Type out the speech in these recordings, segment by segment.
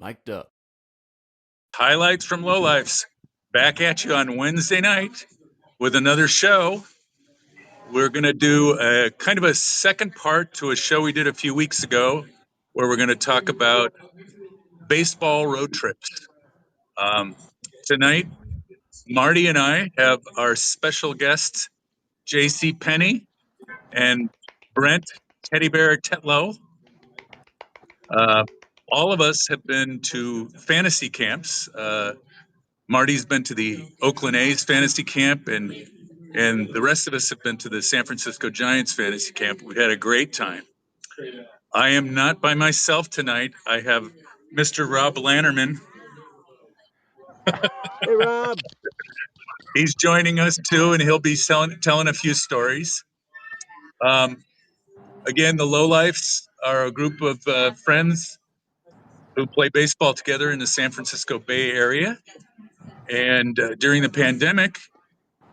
Mic'd up. Highlights from Lowlifes. Back at you on Wednesday night with another show. We're going to do a kind of a second part to a show we did a few weeks ago where we're going to talk about baseball road trips. Tonight, Marty and I have our special guests, JC Penney and Brent Teddy Bear Tetlow. All of us have been to fantasy camps. Marty's been to the Oakland A's fantasy camp, and the rest of us have been to the San Francisco Giants fantasy camp. We had a great time. I am not by myself tonight. I have Mr. Rob Lannerman. Hey, Rob. He's joining us too, and he'll be telling a few stories. Again, the Lowlifes are a group of friends who play baseball together in the San Francisco Bay Area. And during the pandemic,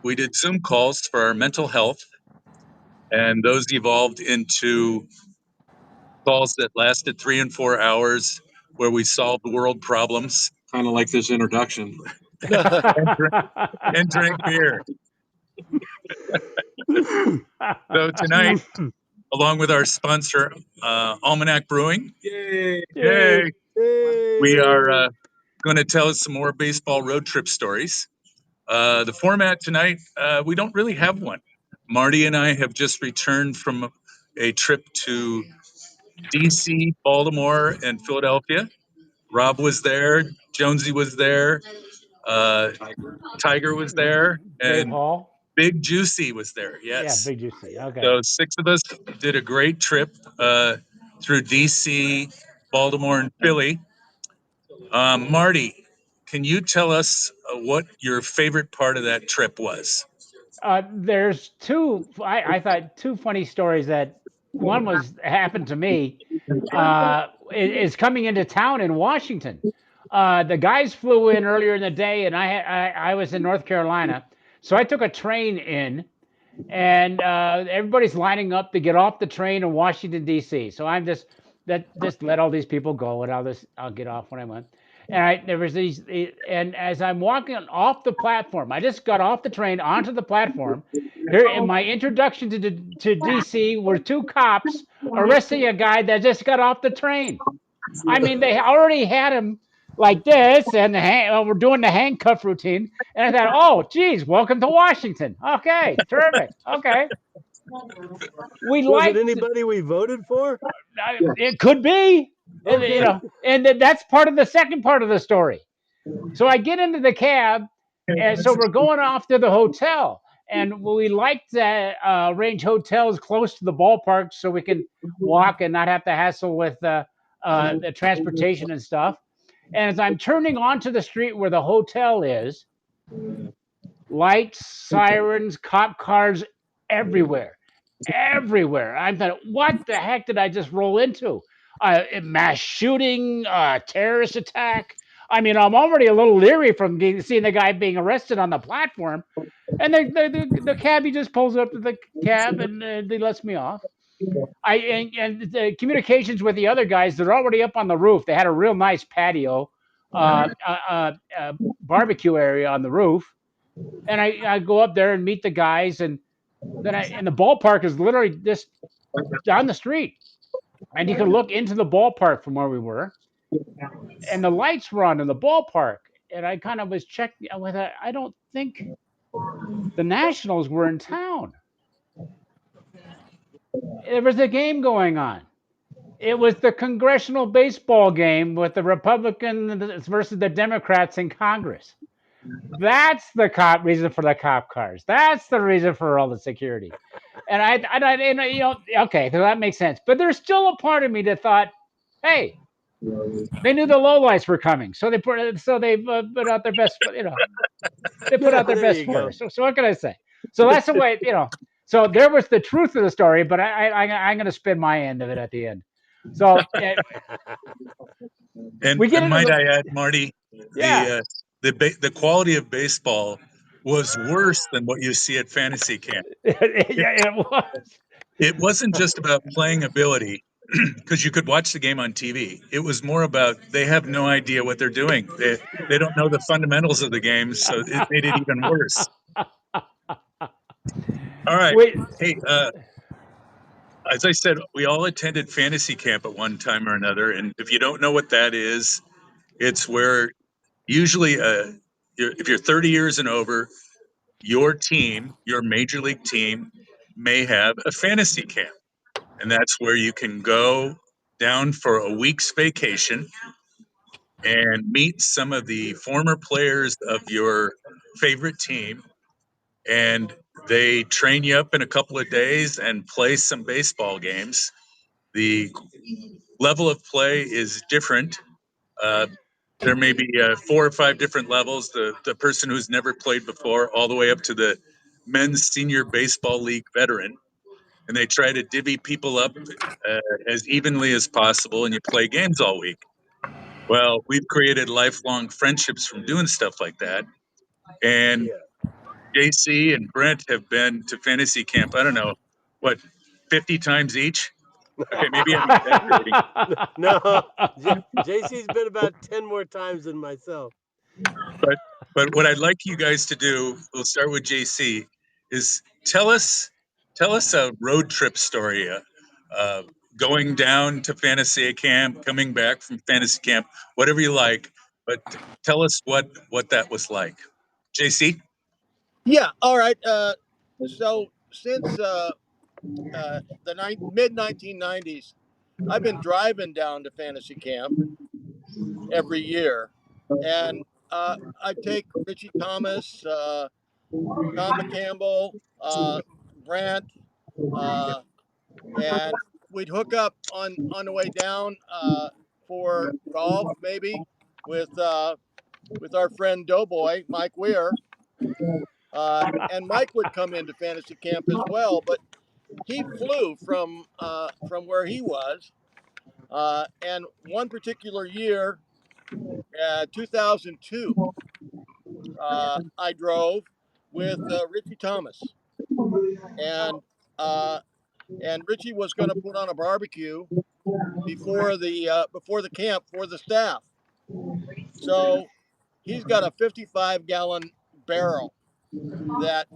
we did Zoom calls for our mental health, and those evolved into calls that lasted 3 and 4 hours where we solved world problems. Kind of like this introduction. and drink beer. So tonight, along with our sponsor, Almanac Brewing, yay, we are going to tell us some more baseball road trip stories. The format tonight, we don't really have one. Marty and I have just returned from a trip to DC, Baltimore, and Philadelphia. Rob was there, Jonesy was there, Tiger was there, and Paul. Big Juicy was there. Yes. Yeah, Big Juicy. Okay. So 6 of us did a great trip through DC, Baltimore, and Philly. Marty, can you tell us what your favorite part of that trip was? There's two. I thought two funny stories. That one was happened to me. Is coming into town in Washington. The guys flew in earlier in the day, and I was in North Carolina, so I took a train in, and everybody's lining up to get off the train in Washington D.C. So I'm just let all these people go, and I'll get off when I want. And there was these, and as I'm walking off the platform, I just got off the train onto the platform. Here in my introduction to DC were two cops arresting a guy that just got off the train. I mean, they already had him like this, and we're doing the handcuff routine. And I thought, oh, geez, welcome to Washington. Okay, terrific. Okay. Was it anybody we voted for? It could be. Okay. And that's part of the second part of the story. So I get into the cab, and so we're going off to the hotel, and we like to arrange hotels close to the ballpark so we can walk and not have to hassle with the transportation and stuff. And as I'm turning onto the street where the hotel is, lights, sirens, cop cars everywhere. I'm thinking, what the heck did I just roll into? Mass shooting, terrorist attack. I mean, I'm already a little leery from seeing the guy being arrested on the platform. And the cabbie just pulls up to the cab and he lets me off. And the communications with the other guys, they're already up on the roof. They had a real nice patio, barbecue area on the roof. And I go up there and meet the guys, and then the ballpark is literally just down the street, and you can look into the ballpark from where we were, and the lights were on in the ballpark. And I kind of was checking with that. I don't think the Nationals were in town. There was a game going on. It was the congressional baseball game with the Republicans versus the Democrats in Congress. That's the reason for the cop cars. That's the reason for all the security. And okay, so that makes sense. But there's still a part of me that thought, hey, they knew the Lowlifes were coming, so they put out their best. They put out their best force. So what can I say? So that's the way. So there was the truth of the story, but I'm going to spin my end of it at the end. So might I add, Marty, yeah. The quality of baseball was worse than what you see at fantasy camp. Yeah, it was. It wasn't just about playing ability. because you could watch the game on TV. It was more about they have no idea what they're doing. They don't know the fundamentals of the game, so it made it even worse. All right. Wait, Hey, as I said, we all attended fantasy camp at one time or another, and if you don't know what that is, it's where usually, if you're 30 years and over, your team, your major league team, may have a fantasy camp, and that's where you can go down for a week's vacation and meet some of the former players of your favorite team, and they train you up in a couple of days and play some baseball games. The level of play is different. Uh, there may be 4 or 5 different levels. The person who's never played before, all the way up to the men's senior baseball league veteran, and they try to divvy people up as evenly as possible, and you play games all week. Well, we've created lifelong friendships from doing stuff like that, and Yeah. JC and Brent have been to fantasy camp. I don't know what, 50 times each. Okay, maybe I'm exaggerating. No, JC's been about 10 more times than myself. But what I'd like you guys to do, we'll start with JC, is tell us a road trip story. Uh, Going down to fantasy camp, coming back from fantasy camp, whatever you like. But tell us what that was like. JC. Yeah. All right. So since the mid 1990s, I've been driving down to fantasy camp every year, and I take Richie Thomas, Tom McCampbell, Brent, uh, and we'd hook up on the way down for golf, maybe with our friend Doughboy Mike Weir, and Mike would come into fantasy camp as well, but he flew from where he was, and one particular year, 2002, I drove with Richie Thomas, and uh, and Richie was going to put on a barbecue before the camp for the staff. So he's got a 55-gallon barrel that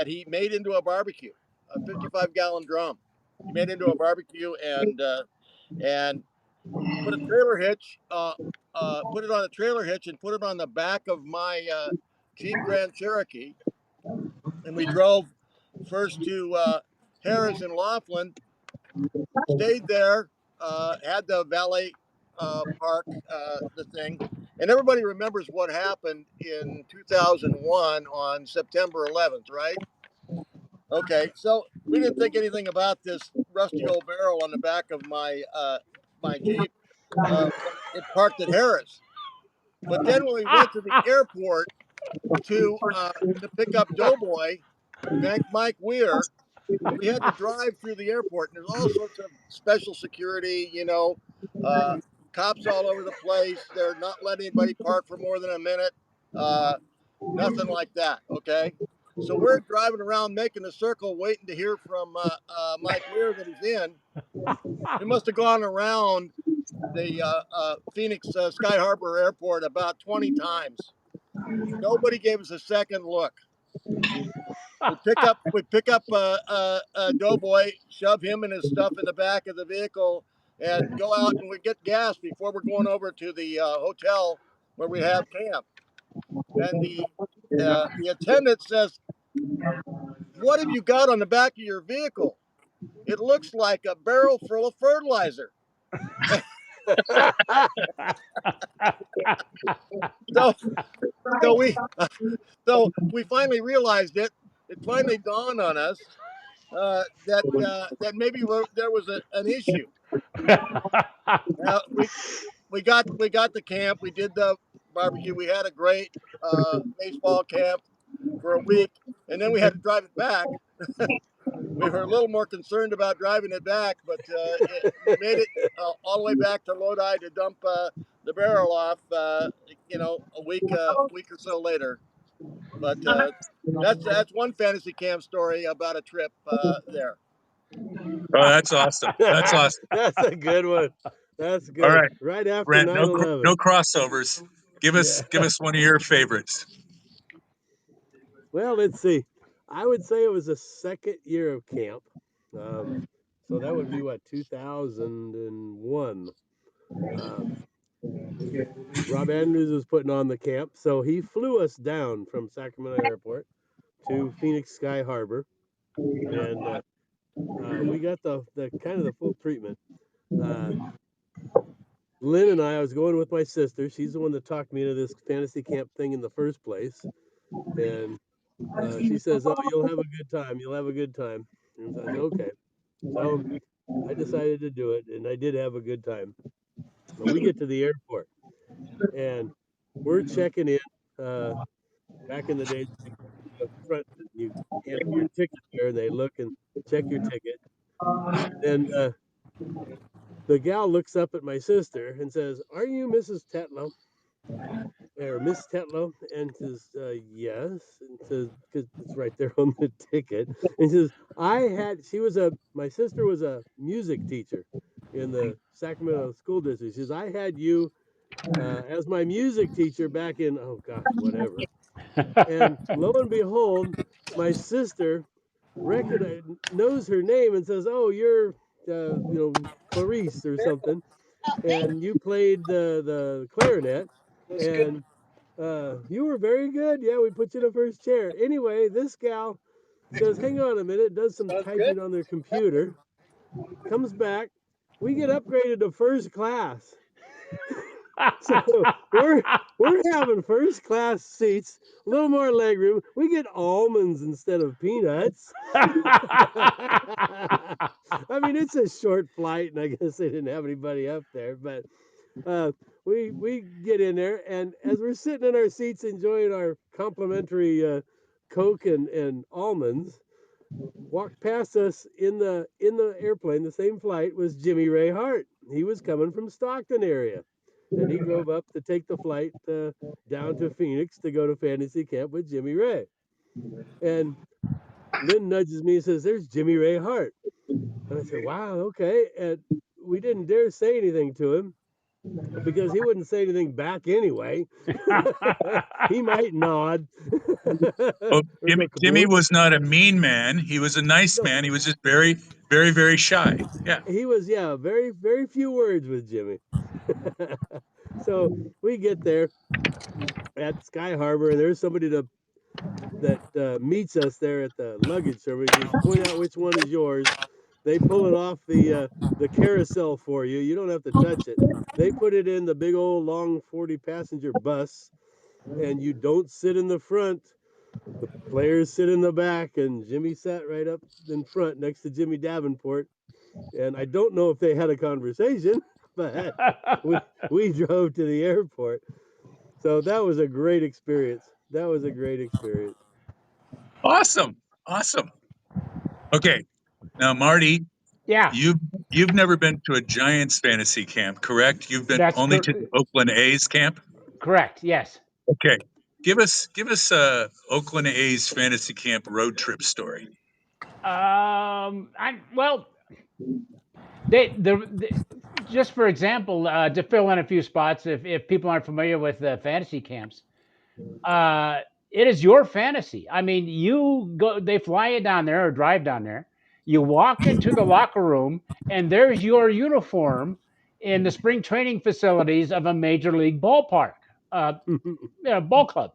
he made into a barbecue, a 55-gallon drum. He made into a barbecue and put a trailer hitch, put it on a trailer hitch and put it on the back of my Jeep Grand Cherokee, and we drove first to Harris and Laughlin, stayed there, had the valet park the thing, and everybody remembers what happened in 2001 on September 11th, right? Okay, so we didn't think anything about this rusty old barrel on the back of my Jeep when it parked at Harris. But then when we went to the airport to pick up Doughboy, Mike Weir, we had to drive through the airport, and there's all sorts of special security, uh, cops all over the place. They're not letting anybody park for more than a minute. Uh, Nothing like that. Okay. So we're driving around making a circle, waiting to hear from Mike Weir that he's in. We must have gone around the Phoenix Sky Harbor Airport about 20 times. Nobody gave us a second look. We pick up Doughboy, shove him and his stuff in the back of the vehicle, and go out and we get gas before we're going over to the hotel where we have camp. And the attendant says, "What have you got on the back of your vehicle? It looks like a barrel full of fertilizer." So so we so we finally realized it. It finally dawned on us that maybe there was an issue. Now we got the camp. We did the barbecue. We had a great baseball camp for a week, and then we had to drive it back. We were a little more concerned about driving it back, but we made it all the way back to Lodi to dump the barrel off. A week or so later. But that's one fantasy camp story about a trip there. Oh, that's awesome. That's awesome. That's a good one. That's All good. right, Right after Brent. 9/11. No crossovers. Yeah. Give us one of your favorites. Well, let's see. I would say it was the second year of camp. Um, so that would be what, 2001. Um, Rob Andrews was putting on the camp, so he flew us down from Sacramento Airport to Phoenix Sky Harbor, and we got the kind of the full treatment. Uh, Lynn and I was going with my sister. She's the one that talked me into this fantasy camp thing in the first place, and she says, "Oh, you'll have a good time. You'll have a good time." And so I said, "Okay." So I decided to do it, and I did have a good time. But we get to the airport, and we're checking in. Uh, Back in the days, up front, you hand them your ticket there, and they look and check your ticket. Then the gal looks up at my sister and says, "Are you Mrs. Tetlow or Miss Tetlow?" And says, "Yes." And says, "Because it's right there on the ticket." And says, My sister was a music teacher in the Sacramento School District. She says, "I had you as my music teacher back in, oh gosh, whatever." And lo and behold, my sister knows her name and says, "Oh, you're, Clarice or something, and you played the clarinet, and you were very good. Yeah, we put you in the first chair." Anyway, this gal says, "Hang on a minute," does some typing on their computer, comes back. We get upgraded to first class. So we're we're having first class seats, a little more leg room. We get almonds instead of peanuts. I mean, it's a short flight, and I guess they didn't have anybody up there, but uh, we get in there, and as we're sitting in our seats enjoying our complimentary Coke and almonds, walked past us in the airplane, the same flight, was Jimmy Ray Hart. He was coming from Stockton area, and he drove up to take the flight down to Phoenix to go to fantasy camp with Jimmy Ray. And Lynn nudges me and says, "There's Jimmy Ray Hart." And I said, "Wow, okay." And we didn't dare say anything to him because he wouldn't say anything back anyway. He might nod Well, or go Jimmy kaboom. was not a mean man. He was a nice No, man. He was just very shy. Yeah. he was, yeah, very few words with Jimmy. So we get there at Sky Harbor, and there's somebody that meets us there at the luggage service. Just point out which one is yours. They pull it off the carousel for you. You don't have to touch it. They put it in the big old long 40 passenger bus, and you don't sit in the front. The players sit in the back, and Jimmy sat right up in front next to Jimmy Davenport. And I don't know if they had a conversation, but we drove to the airport. So that was a great experience. That was a great experience. Awesome. Awesome. Okay. Now, Marty, Yeah, you've you've never been to a Giants fantasy camp, correct? You've been that's only to the Oakland A's camp. correct. Yes. Okay. Give us a Oakland A's fantasy camp road trip story. I well, the just for example, to fill in a few spots, if people aren't familiar with fantasy camps, uh, it is your fantasy. I mean, you go, they fly you down there or drive down there. You walk into the locker room, and there's your uniform in the spring training facilities of a major league ballpark, uh, ball club,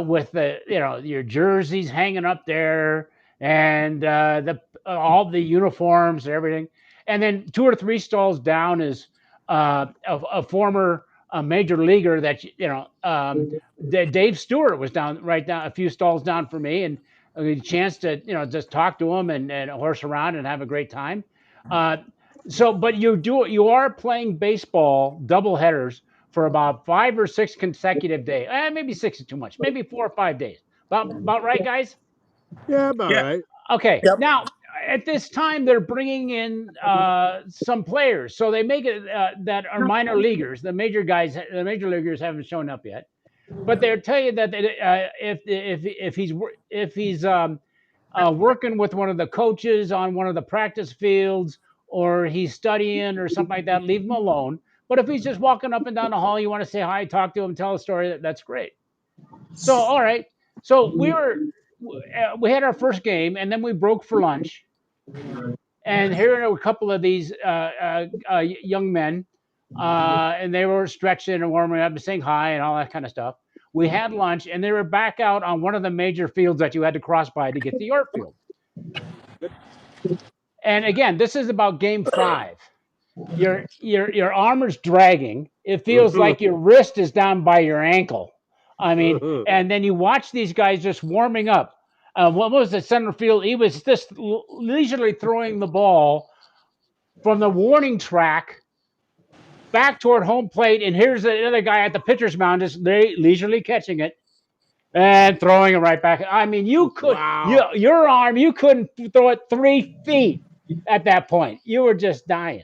with the your jerseys hanging up there and the all the uniforms and everything, and then two or three stalls down is a former major leaguer that Dave Stewart was down right down a few stalls down for me, and a chance to just talk to him and horse around and have a great time. Uh, but you are playing baseball double headers for about 5 or 6 consecutive days. Maybe 6 is too much. Maybe 4 or 5 days. About right, guys. Yeah, about Yeah. right. Okay. Yep. Now at this time they're bringing in some players, so they make it that are minor leaguers. The major leaguers haven't shown up yet, but they'll tell you that if he's working with one of the coaches on one of the practice fields, or he's studying or something like that, leave him alone. But if he's just walking up and down the hall, you want to say hi, talk to him, tell a story, that's great. So, all right. So we had our first game, and then we broke for lunch. And here are a couple of these young men, and they were stretching and warming up and saying hi and all that kind of stuff. We had lunch, and they were back out on one of the major fields that you had to cross by to get to your field. And again, this is about game 5. Your arm is dragging. It feels like your wrist is down by your ankle. I mean, and then you watch these guys just warming up. What was the center field? He was just leisurely throwing the ball from the warning track back toward home plate, and here's another guy at the pitcher's mound just leisurely catching it and throwing it right back. I mean, you could your arm, you couldn't throw it 3 feet at that point. You were just dying.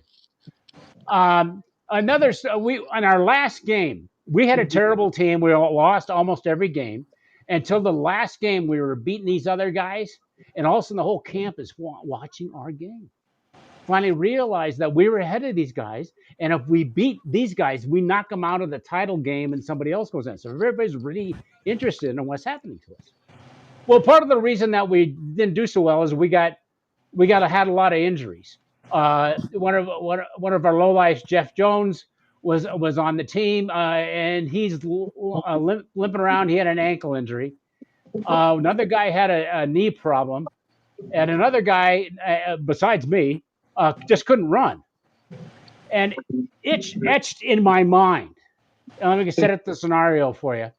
We on our last game, we had a terrible team. We lost almost every game until the last game. We were beating these other guys, and all of a sudden the whole camp is watching our game. Finally realized that we were ahead of these guys, and if we beat these guys, we knock them out of the title game, and somebody else goes in. So everybody's really interested in what's happening to us. Well, part of the reason that we didn't do so well is we had a lot of injuries. One of our lowlifes, Jeff Jones, was on the team, and he's limping around. He had an ankle injury. Another guy had a knee problem, and another guy, besides me, just couldn't run. And it's etched in my mind. Let me set up the scenario for you.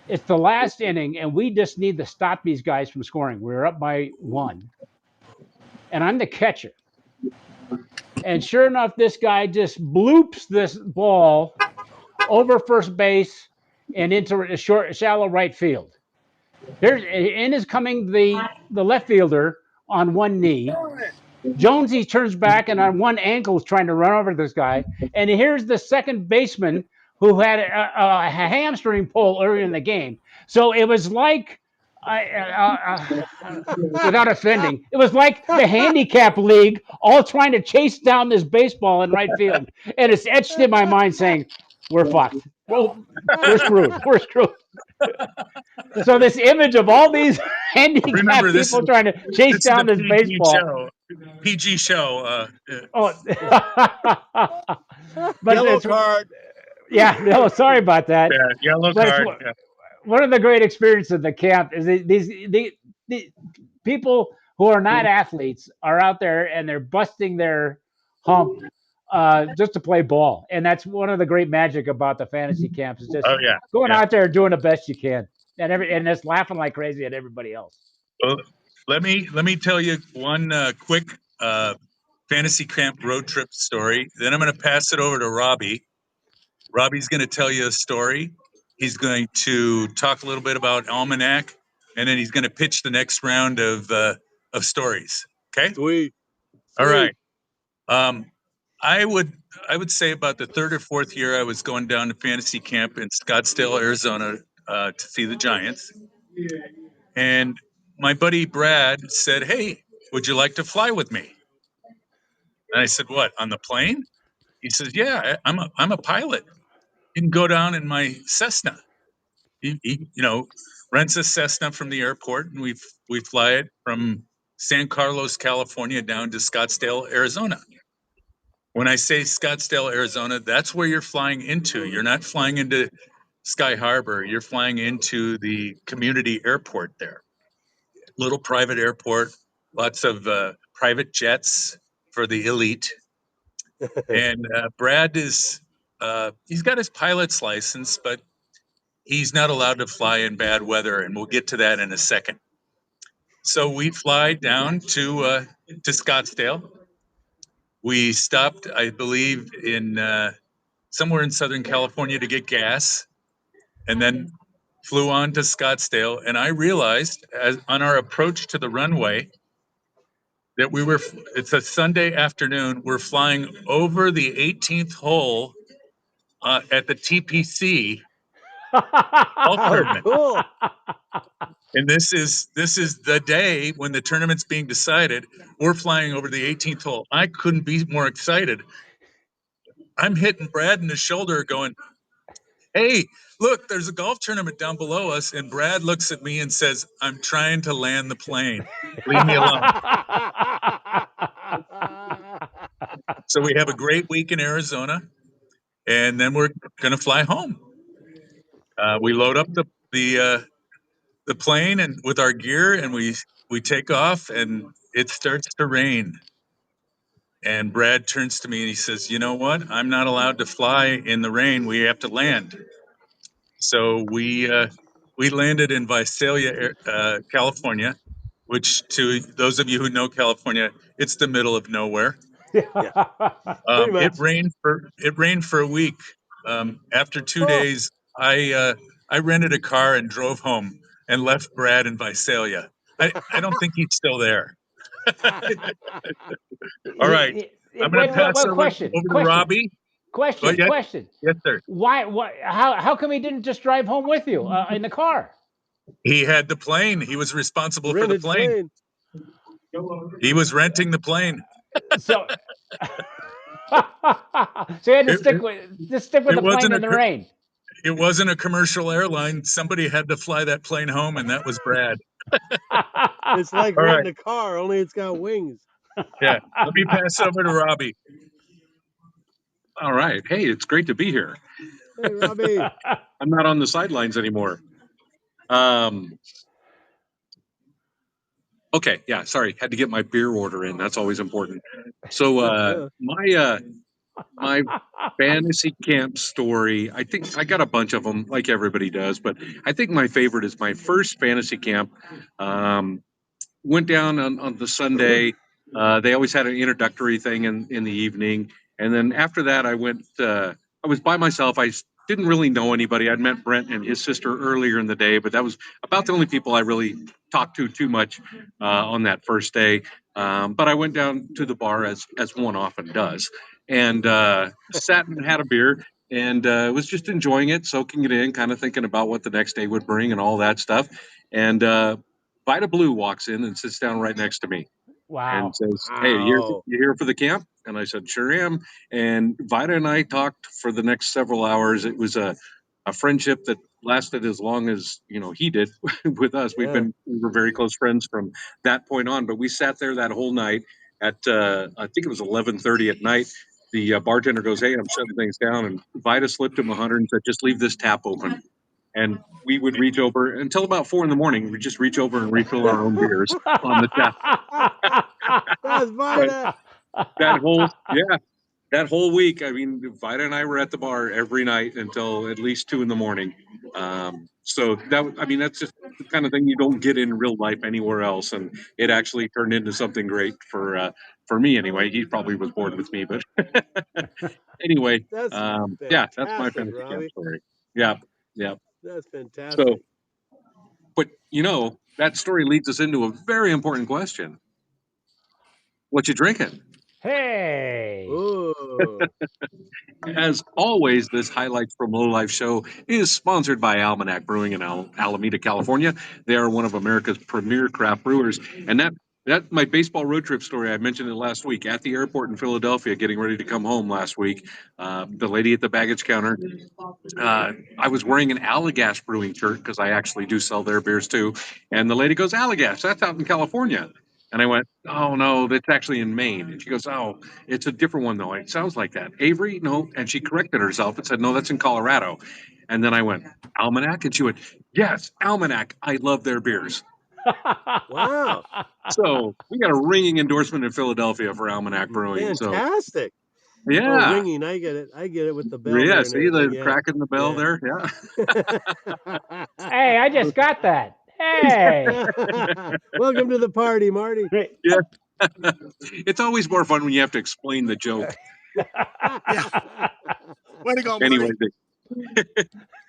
It's the last inning, and we just need to stop these guys from scoring. We're up by 1, and I'm the catcher. And sure enough, this guy just bloops this ball over first base and into a shallow right field. In is coming the left fielder on one knee. Jonesy turns back and on one ankle is trying to run over this guy. And here's the second baseman who had a hamstring pull earlier in the game. So it was like, without offending, it was like the handicap league all trying to chase down this baseball in right field. And it's etched in my mind saying, we're fucked. Well, we're screwed. We're screwed. So this image of all these handicapped people trying to chase down this baseball. PG show. Oh, but Yellow card. Yeah, no, sorry about that. Yeah, yellow But card. one of the great experiences of the camp is these people who are not athletes are out there and they're busting their hump just to play ball, and that's one of the great magic about the fantasy camps is just going out there doing the best you can, and just laughing like crazy at everybody else. Well, let me tell you one quick fantasy camp road trip story. Then I'm going to pass it over to Robbie. Robbie's going to tell you a story. He's going to talk a little bit about Almanac, and then he's going to pitch the next round of stories. Okay. Sweet. All right. I would say about the 3rd or 4th year I was going down to fantasy camp in Scottsdale, Arizona, to see the Giants, and my buddy Brad said, "Hey, would you like to fly with me?" And I said, "What, on the plane?" He says, "Yeah, I'm a pilot. You can go down in my Cessna." He rents a Cessna from the airport, and we fly it from San Carlos, California, down to Scottsdale, Arizona. When I say Scottsdale, Arizona, that's where you're flying into. You're not flying into Sky Harbor. You're flying into the community airport there. Little private airport, lots of private jets for the elite. And Brad he's got his pilot's license, but he's not allowed to fly in bad weather, and we'll get to that in a second. So we fly down to Scottsdale. We stopped, I believe, in somewhere in Southern California to get gas, and then flew on to Scottsdale. And I realized on our approach to the runway that it's a Sunday afternoon. We're flying over the 18th hole at the TPC golf tournament. Cool. And this is the day when the tournament's being decided. We're flying over the 18th hole. I couldn't be more excited. I'm hitting Brad in the shoulder, going, "Hey, look, there's a golf tournament down below us." And Brad looks at me and says, "I'm trying to land the plane. Leave me alone." So we have a great week in Arizona, and then we're going to fly home. We load up the plane and with our gear, and we take off, and it starts to rain. And Brad turns to me and he says, "You know what? I'm not allowed to fly in the rain. We have to land." So we landed in Visalia, California, which to those of you who know California, it's the middle of nowhere. Yeah, pretty much. It rained for a week. After 2 days, Oh, I rented a car and drove home and left Brad in Visalia. I don't think he's still there. All right, I'm going to pass Well, over to Robbie. Oh, yes, question. yes, sir. Why? What? How come he didn't just drive home with you in the car? He had the plane. He was responsible for the rented plane. plane. He was renting the plane. So, so you had to It, it, stick with it the plane wasn't in the rain. it wasn't a commercial airline. Somebody had to fly that plane home, and that was Brad. It's like All right, renting a car, only it's got wings. yeah. Let me pass it over to Robbie. All right. Hey, it's great to be here. Hey, Robbie. I'm not on the sidelines anymore. Um, okay, yeah, sorry, had to get my beer order in. That's always important. So my fantasy camp story, I think I got a bunch of them like everybody does, but I think my favorite is my first fantasy camp. Um, Went down on the Sunday. They always had an introductory thing in the evening, and then after that, I went. I was by myself. Didn't really know anybody. I'd met Brent and his sister earlier in the day, but that was about the only people I really talked to too much on that first day. But I went down to the bar as one often does, and sat and had a beer, and was just enjoying it, soaking it in, kind of thinking about what the next day would bring and all that stuff. And Vida Blue walks in and sits down right next to me and Wow. says, "Hey, Wow. you here for the camp?" And I said, "Sure am." And Vida and I talked for the next several hours. It was a friendship that lasted as long as he did with us. Yeah. We were very close friends from that point on. But we sat there that whole night at I think it was 11:30 at night. The bartender goes, "Hey, I'm shutting things down," and Vida slipped him 100 and said, "Just leave this tap open." And we would reach over until about 4 in the morning. We'd just reach over and refill our own beers on the tap. That's But Vida. that whole yeah, that whole week, I mean, Vida and I were at the bar every night until at least 2 in the morning. So I mean, that's just the kind of thing you don't get in real life anywhere else, and it actually turned into something great for me anyway. He probably was bored with me, but anyway, That's yeah, that's my fantastic, fantasy camp Robbie. story. Yeah, yeah. That's So, fantastic. but that story leads us into a very important question. What you drinking? Hey. Oh, As always, this Highlights from Low Life show is sponsored by Almanac Brewing in Alameda, California. They are one of America's premier craft brewers. And that my baseball road trip story, I mentioned it last week at the airport in Philadelphia, getting ready to come home last week. The lady at the baggage counter, I was wearing an Allagash Brewing shirt because I actually do sell their beers too. And the lady goes, "Allagash, that's out in California." And I went, "Oh no, that's actually in Maine." And she goes, "Oh, it's a different one though. It sounds like that." Avery, no. And she corrected herself and said, "No, that's in Colorado." And then I went, "Almanac?" And she went, "Yes, Almanac. I love their beers." wow. So we got a ringing endorsement in Philadelphia for Almanac Brewing. So Fantastic. Oh, yeah, ringing. I get it. I get it with the bell yeah. there and See everything. the Yeah. cracking the bell Yeah. there. Yeah. Hey, I just got that. Hey. Welcome to the party, Marty. Yeah. It's always more fun when you have to explain the joke. Yeah. Way to go, Anyway, Marty.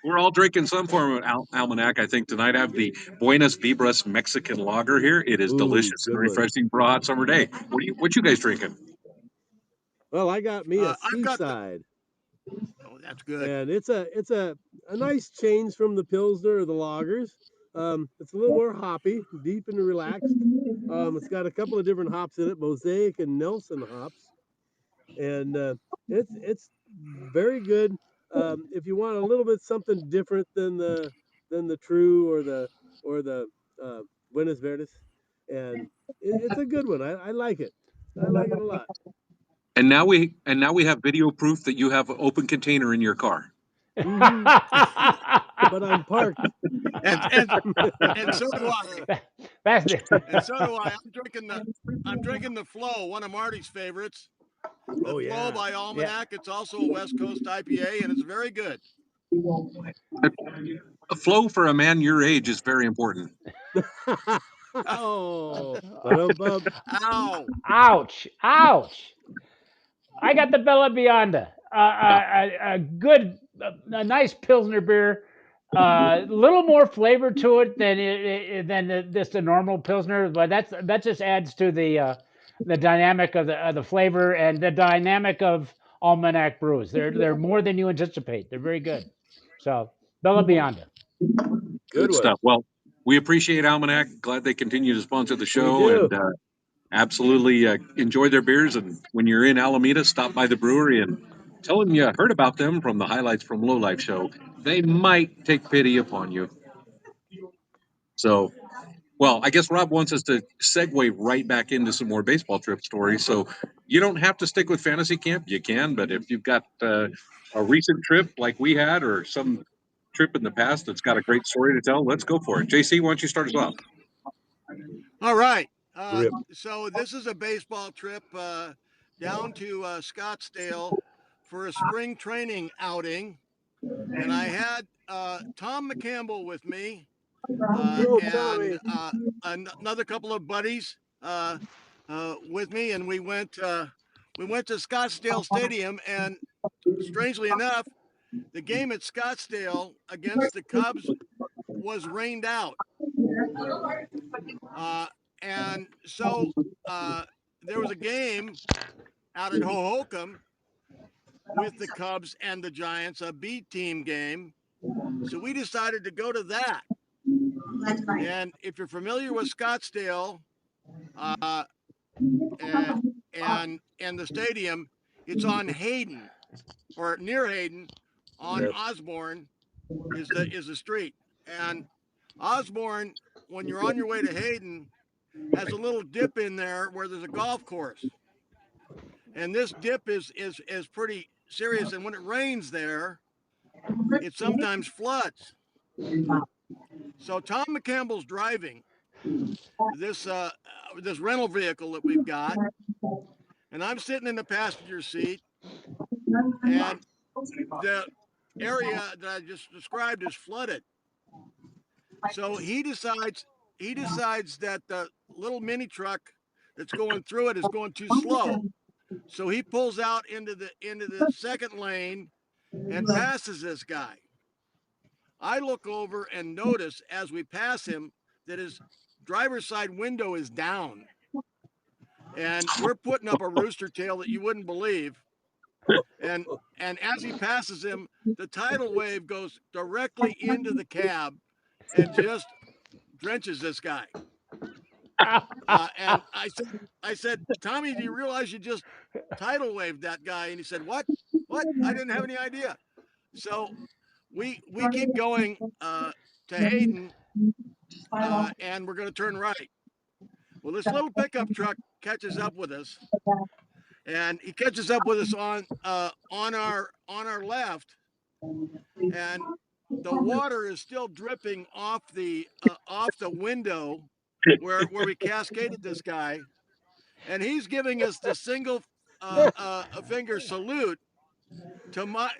we're all drinking some form of almanac. I think tonight I have the Buenas Vibras Mexican Lager here. It is Ooh, delicious and good one. refreshing for a hot summer day. What you guys drinking? Well, I got me a I've got the. seaside, Oh, that's good. and it's a nice change from the Pilsner or the lagers. It's a little more hoppy, deep and relaxed. It's got a couple of different hops in it, Mosaic and Nelson hops, and it's very good. If you want a little bit something different than the True or the uh, Buenos Verdes, and it's a good one. I like it. I like it a lot. And now we have video proof that you have an open container in your car. Hmm. But I'm parked. and and and so do I. That's the, And so do I. I'm drinking the Flow, one of Marty's favorites. The Oh Flow yeah. by yeah. Almanac. It's also a West Coast IPA, and it's very good. A flow for a man your age is very important. Oh, ba-dum-bum. Ow! Ouch! Ouch! I got the Bella Bionda, a good, a nice Pilsner beer. A little more flavor to it than just a normal Pilsner, but that just adds to the dynamic of the flavor and the dynamic of Almanac brews. They're more than you anticipate. They're very good. So Bella Bionda. Good Good one. stuff. Well, we appreciate Almanac. Glad they continue to sponsor the We show, do. and absolutely enjoy their beers. And when you're in Alameda, stop by the brewery and tell them you heard about them from the Highlights from Low Life show. They might take pity upon you. So, well, I guess Rob wants us to segue right back into some more baseball trip stories. So you don't have to stick with fantasy camp. You can, but if you've got a recent trip like we had, or some trip in the past that's got a great story to tell, let's go for it. JC, why don't you start us off? All right. Rip. So this is a baseball trip down to Scottsdale for a spring training outing, and I had Tom McCampbell with me Oh, and Tommy. another couple of buddies with me, and we went to Scottsdale Stadium, and strangely enough, the game at Scottsdale against the Cubs was rained out. Uh, and so uh, there was a game out at Hohokam with the Cubs and the Giants, a B team game. So we decided to go to that. And if you're familiar with Scottsdale uh, and, and the stadium, it's on Hayden or near Hayden on Yes. Osborne is the street. And Osborne, when you're on your way to Hayden, has a little dip in there where there's a golf course. And this dip is pretty serious. And when it rains there, it sometimes floods. So Tom McCampbell's driving this rental vehicle that we've got, and I'm sitting in the passenger seat, and the area that I just described is flooded. So he decides that the little mini truck that's going through it is going too slow. So he pulls out into the second lane and passes this guy. I look over and notice as we pass him that his driver's side window is down. And we're putting up a rooster tail that you wouldn't believe. And and as he passes him, the tidal wave goes directly into the cab and just drenches this guy. And I said, Tommy, do you realize you just tidal waved that guy? And he said, what? What? I didn't have any idea. So we keep going to Hayden, and we're going to turn right. Well, this little pickup truck catches up with us, and he catches up with us on our left, and the water is still dripping off the window where we cascaded this guy, and he's giving us the single a finger salute to my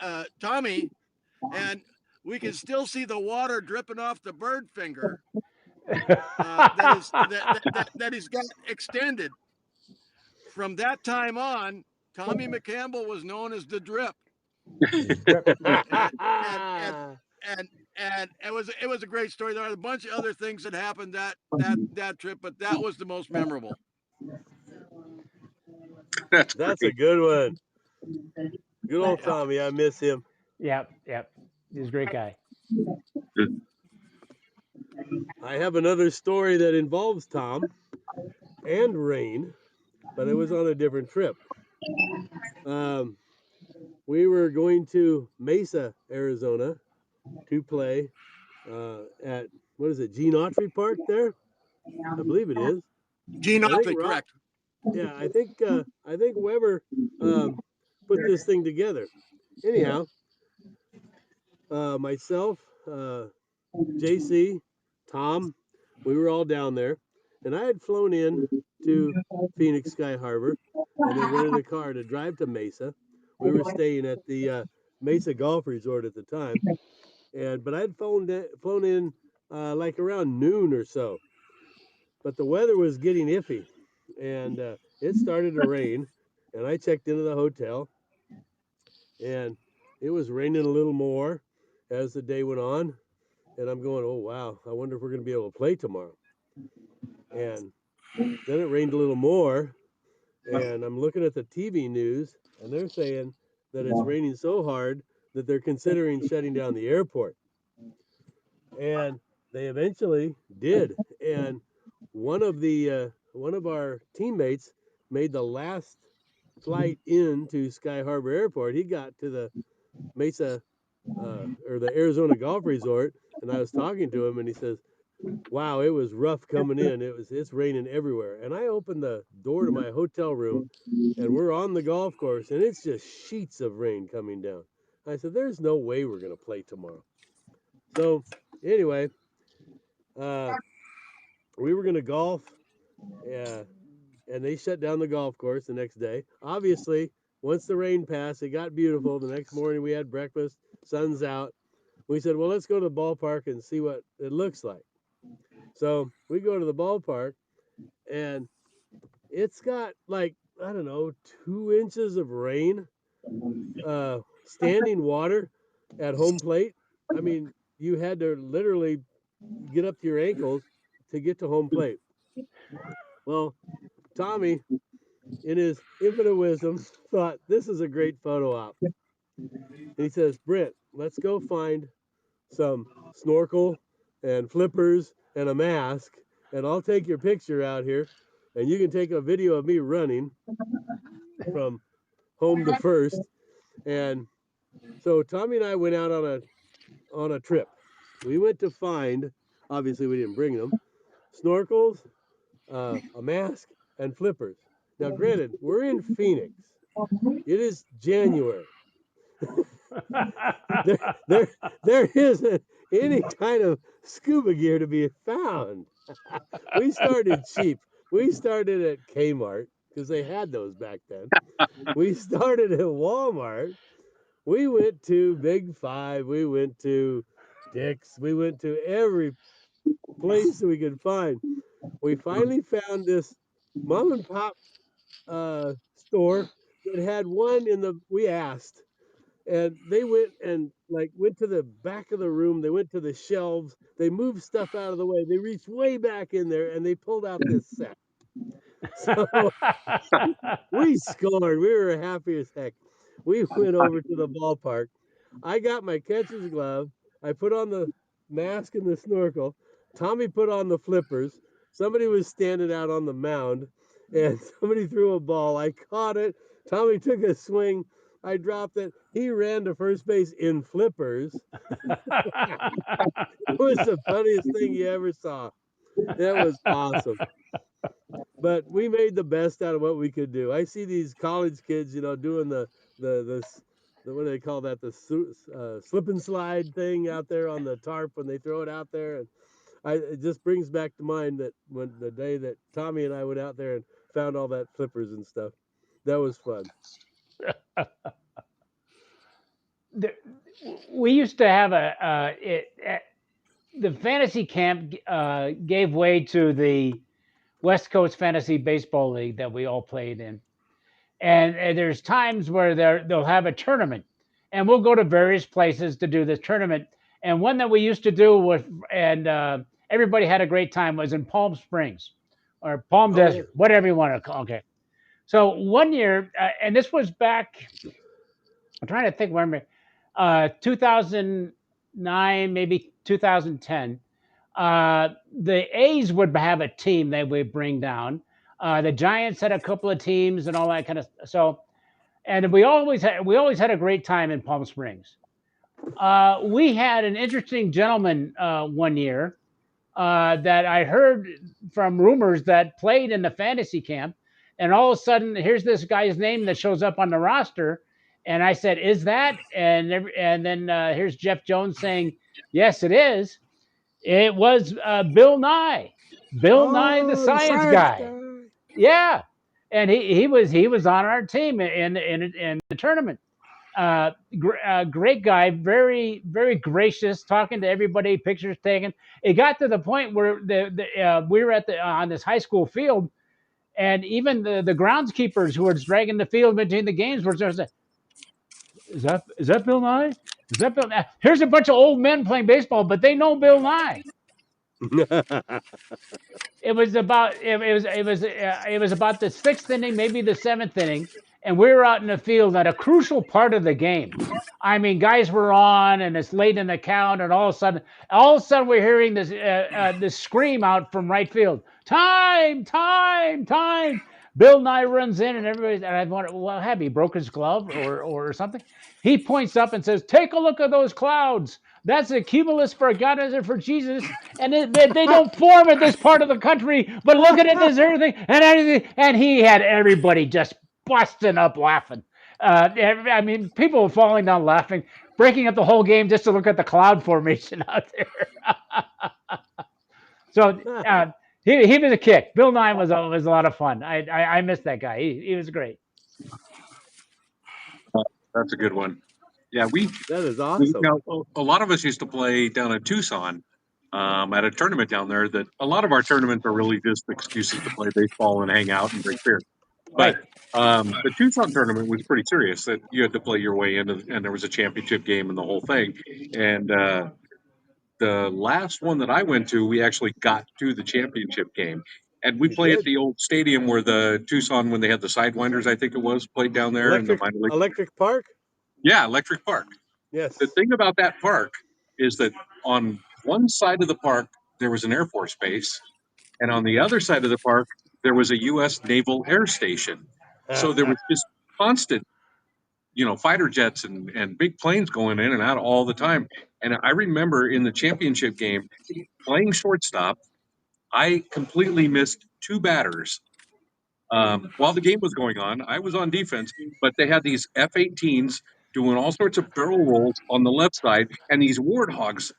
uh, Tommy, and we can still see the water dripping off the bird finger that he's got extended. From that time on, Tommy McCampbell was known as the Drip, Drip. and and and and and it was a great story. There are a bunch of other things that happened that trip, but that was the most memorable. That's That's a great. good one. Good old Yeah. Tommy. I miss him. Yep. Yep. He's a great guy. I have another story that involves Tom and rain, but it was on a different trip. Um, we were going to Mesa, Arizona, to play at what is it, Gene Autry Park there? I believe it is. Gene I think Autry, correct. yeah, I think Weber um, put this thing together. Anyhow, myself, JC, Tom, we were all down there, and I had flown in to Phoenix Sky Harbor, and then rented a car to drive to Mesa. We were staying at the Mesa Golf Resort at the time, and but I'd flown in like around noon or so, but the weather was getting iffy, and it started to rain, and I checked into the hotel, and it was raining a little more as the day went on, and I'm going, oh wow, I wonder if we're going to be able to play tomorrow. And then it rained a little more, and I'm looking at the TV news, and they're saying that it's raining so hard that they're considering shutting down the airport. And they eventually did. And one of our teammates made the last flight into Sky Harbor Airport. He got to the Mesa or the Arizona Golf Resort, and I was talking to him, and he says, "Wow, it was rough coming in. It's raining everywhere." And I opened the door to my hotel room, and we're on the golf course, and it's just sheets of rain coming down. I said, "There's no way we're going to play tomorrow." So anyway, uh, we were going to golf, uh, and they shut down the golf course the next day. Obviously, once the rain passed, it got beautiful. The next morning, we had breakfast, sun's out. We said, well, let's go to the ballpark and see what it looks like. So we go to the ballpark, and it's got like, I don't know, 2 inches of rain, standing water at home plate. I mean, you had to literally get up to your ankles to get to home plate. Well, Tommy, in his infinite wisdom, thought this is a great photo op. And he says, Brent, let's go find some snorkel and flippers and a mask, and I'll take your picture out here, and you can take a video of me running from home to first. And so Tommy and I went out on a trip. We went to find, obviously we didn't bring them, snorkels, a mask, and flippers. Now, granted, we're in Phoenix. It is January. there, there, there isn't any kind of scuba gear to be found. We started cheap. We started at Kmart because they had those back then. We started at Walmart. We went to Big Five. We went to Dick's. We went to every place we could find. We finally found this mom and pop store that had one in the. We asked, and they went and like went to the back of the room. They went to the shelves. They moved stuff out of the way. They reached way back in there, and they pulled out this set. So we scored. We were happy as heck. We went over to the ballpark. I got my catcher's glove. I put on the mask and the snorkel. Tommy put on the flippers. Somebody was standing out on the mound, and somebody threw a ball. I caught it. Tommy took a swing. I dropped it. He ran to first base in flippers. It was the funniest thing you ever saw. That was awesome. But we made the best out of what we could do. I see these college kids, doing the what do they call that? The slip and slide thing out there on the tarp when they throw it out there, and it just brings back to mind that when the day that Tommy and I went out there and found all that flippers and stuff, that was fun. There- we used to have the fantasy camp gave way to the West Coast Fantasy Baseball League that we all played in. And there's times where they'll have a tournament, and we'll go to various places to do this tournament. And one that we used to do was, and everybody had a great time, was in Palm Springs or Palm Oh yeah. Desert, whatever you want to call. Okay, so one year, and this was back. I'm trying to think when. 2000. 2009, maybe 2010, the A's would have a team they would bring down. The Giants had a couple of teams and all that kind of. So, and we always had a great time in Palm Springs. We had an interesting gentleman one year that I heard from rumors that played in the fantasy camp, and all of a sudden, here's this guy's name that shows up on the roster, and I said, "Is that?" And then here's Jeff Jones saying, "Yes, it is. It was Bill Nye, Bill Nye, the Oh, the science science guy." guy. Yeah, and he was on our team in the tournament. Great guy, very gracious, talking to everybody, pictures taken. It got to the point where we were at the on this high school field, and even the groundskeepers who were dragging the field between the games were just saying, is that Bill Nye? Is that Bill Nye? Here's a bunch of old men playing baseball, but they know Bill Nye. It was about it was about the sixth inning, maybe the seventh inning, and we were out in the field at a crucial part of the game. I mean, guys were on, and it's late in the count, and all of a sudden, we're hearing this scream out from right field: "Time! Time! Time!" Bill Nye runs in, and everybody. And I wonder, well, have he broke his glove or something? He points up and says, "Take a look at those clouds. That's a cumulus for God and for Jesus, and they don't form at this part of the country. But look at it, this everything, and everything." And he had everybody just busting up laughing. I mean, people were falling down laughing, breaking up the whole game just to look at the cloud formation out there. So he was a kick. Bill Nye was a lot of fun. I missed that guy. He was great. That's a good one. Yeah, That is we awesome. now a lot of us used to play down in Tucson at a tournament down there. That a lot of our tournaments are really just excuses to play baseball and hang out and drink beer. But Right. the Tucson tournament was pretty serious. That you had to play your way in, and there was a championship game and the whole thing. And the last one that I went to, we actually got to the championship game. And we You play at did. the old stadium where the Tucson, when they had the Sidewinders, I think it was, played down there in the minor league. Electric Park? Yeah, Electric Park. Yes. The thing about that park is that on one side of the park, there was an Air Force base. And on the other side of the park, there was a U.S. Naval Air Station. So there was just constant, fighter jets and big planes going in and out all the time. And I remember in the championship game playing shortstop, I completely missed two batters. While the game was going on, I was on defense, but they had these F-18s doing all sorts of barrel rolls on the left side, and these warthogs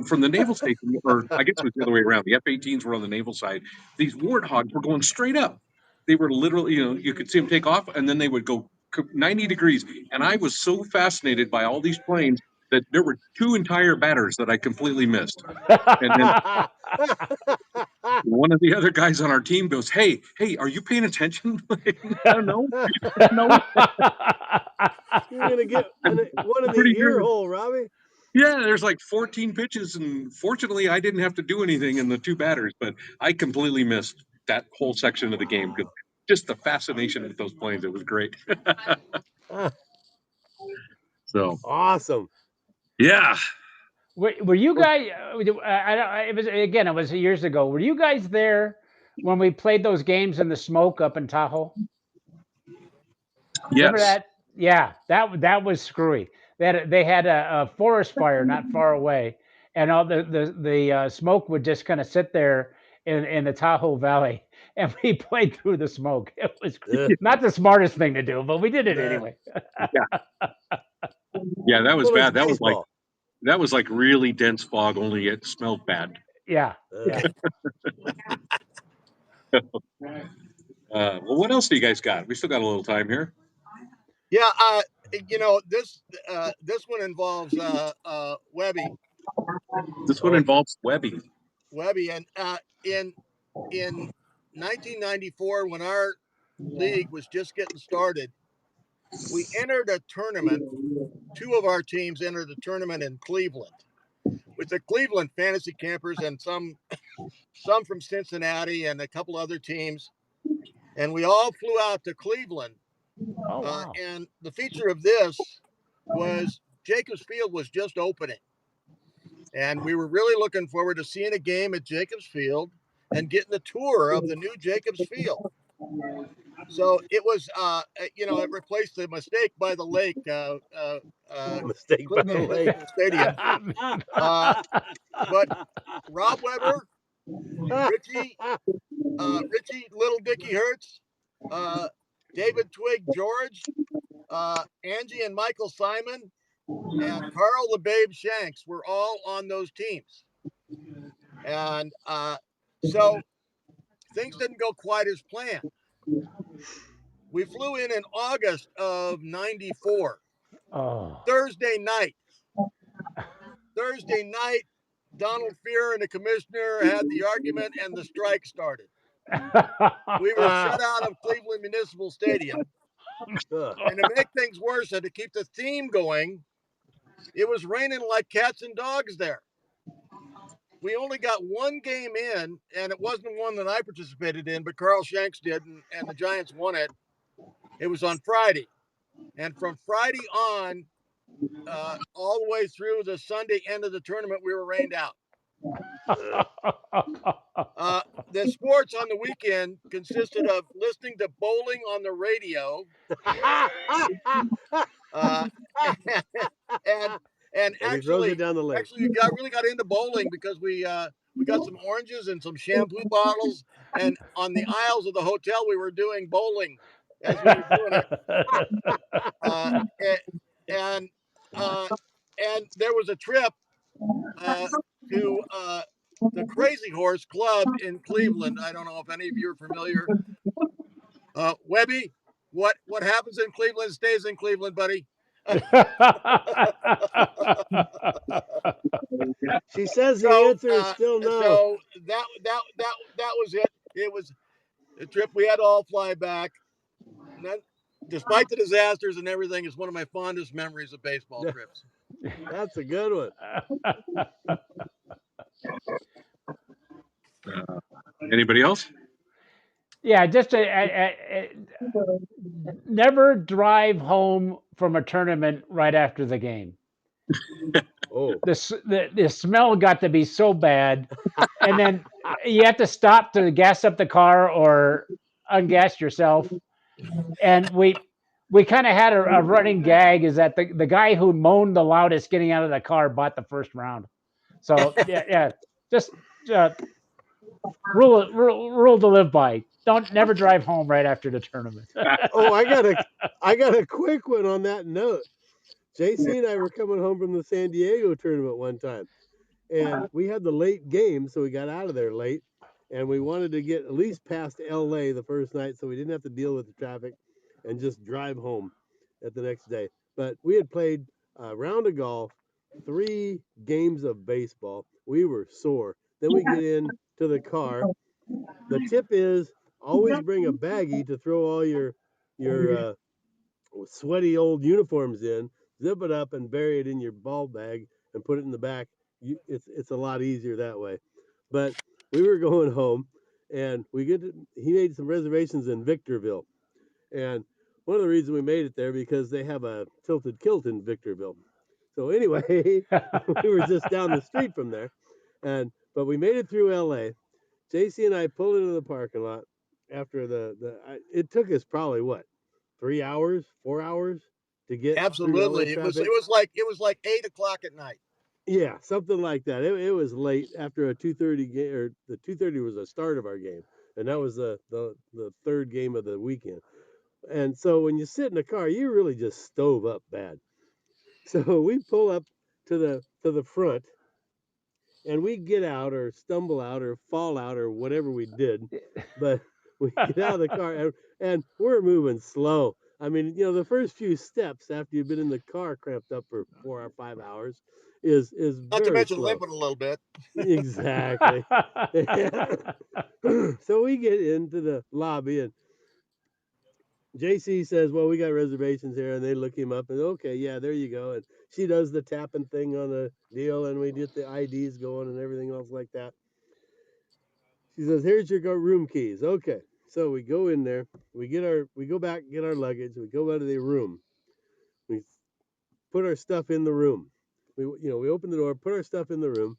from the naval station, or I guess it was the other way around. The F-18s were on the naval side. These warthogs were going straight up. They were literally, you could see them take off, and then they would go 90 degrees. And I was so fascinated by all these planes that there were two entire batters that I completely missed. And then one of the other guys on our team goes, "Hey, are you paying attention?" Like, no, no. You're gonna get one in the Pretty ear sure. hole, Robbie. Yeah, there's like 14 pitches, and fortunately, I didn't have to do anything in the two batters, but I completely missed that whole section of the game because just the fascination with those planes. It was great. Ah, So, awesome. yeah, Were you guys? It was again. It was years ago. Were you guys there when we played those games in the smoke up in Tahoe? Remember yes, that? Yeah, that was screwy. They had a forest fire not far away, and all the smoke would just kind of sit there in the Tahoe Valley, and we played through the smoke. It was Uh, not the smartest thing to do, but we did it nah. anyway. yeah, yeah. That was Well, it's bad. baseball. That was like really dense fog. Only it smelled bad. Yeah, Uh, yeah. Well, what else do you guys got? We still got a little time here. Yeah, this one involves Webby, This one oh, involves Webby. and in 1994 when our league was just getting started, we entered a tournament. Two of our teams entered a tournament in Cleveland with the Cleveland Fantasy Campers and some from Cincinnati and a couple other teams, and we all flew out to Cleveland. Oh wow. And the feature of this was Jacobs Field was just opening, And we were really looking forward to seeing a game at Jacobs Field and getting a tour of the new Jacobs Field. So it was, it replaced the mistake by the lake, Mistake by the Cleveland lake. Municipal Stadium. But Rob Weber, Richie, Little Dicky Hertz, David Twig George, Angie and Michael Simon, and Carl the Babe Shanks were all on those teams. And so things didn't go quite as planned. We flew in August of '94, Oh. Thursday night. Donald Fear and the commissioner had the argument and the strike started. We were shut out of Cleveland Municipal Stadium. And to make things worse and to keep the theme going, it was raining like cats and dogs there. We only got one game in, and it wasn't one that I participated in, but Carl Shanks did, and the Giants won it. It was on Friday. And from Friday on, all the way through the Sunday end of the tournament, we were rained out. The sports on the weekend consisted of listening to bowling on the radio, uh, and And he throws it actually, down the lake. we really got into bowling because we got some oranges and some shampoo bottles, and on the aisles of the hotel we were doing bowling as we were doing it. Uh, and and there was a trip to the Crazy Horse Club in Cleveland. I don't know if any of you are familiar. Webby, what happens in Cleveland stays in Cleveland, buddy. She says the So answer is still no. so that was it. It was a trip we had to all fly back. And that, despite the disasters and everything, is one of my fondest memories of baseball trips. That's a good one. Anybody else? Yeah, just never drive home from a tournament right after the game. Oh, The smell got to be so bad, and then you have to stop to gas up the car or ungas yourself. And we kind of had a running gag is that the guy who moaned the loudest getting out of the car bought the first round. So yeah, just uh, rule to live by. Don't never drive home right after the tournament. oh, I got a quick one on that note. JC and I were coming home from the San Diego tournament one time, and we had the late game, so we got out of there late, and we wanted to get at least past LA the first night, so we didn't have to deal with the traffic, and just drive home at the next day. But we had played a round of golf, 3 games of baseball. We were sore. Then we get in to the car. The tip is always bring a baggie to throw all your sweaty old uniforms in, zip it up and bury it in your ball bag and put it in the back. It's a lot easier that way. But we were going home, and he made some reservations in Victorville, and one of the reasons we made it there because they have a tilted kilt in Victorville. So anyway, we were just down the street from there, but we made it through LA. JC and I pulled into the parking lot after it took us probably what, 3 hours, 4 hours to get through LA Absolutely, traffic. it was like 8 o'clock at night. Yeah, something like that. It was late after a 2:30 game, or the 2:30 was the start of our game, and that was the third game of the weekend. And so when you sit in the car, you really just stove up bad. So we pull up to the front, and we get out or stumble out or fall out or whatever we did, but we get out of the car, and we're moving slow. I mean, the first few steps after you've been in the car cramped up for 4 or 5 hours is Not to very mention slow. limping a little bit. Exactly. So we get into the lobby, and JC says, "Well, we got reservations here," and they look him up, and okay, yeah, there you go. And she does the tapping thing on the deal, and we get the IDs going and everything else like that. She says, "Here's your room keys." Okay, so we go in there, we go back, get our luggage, we go out of the room, we put our stuff in the room. we open the door, put our stuff in the room.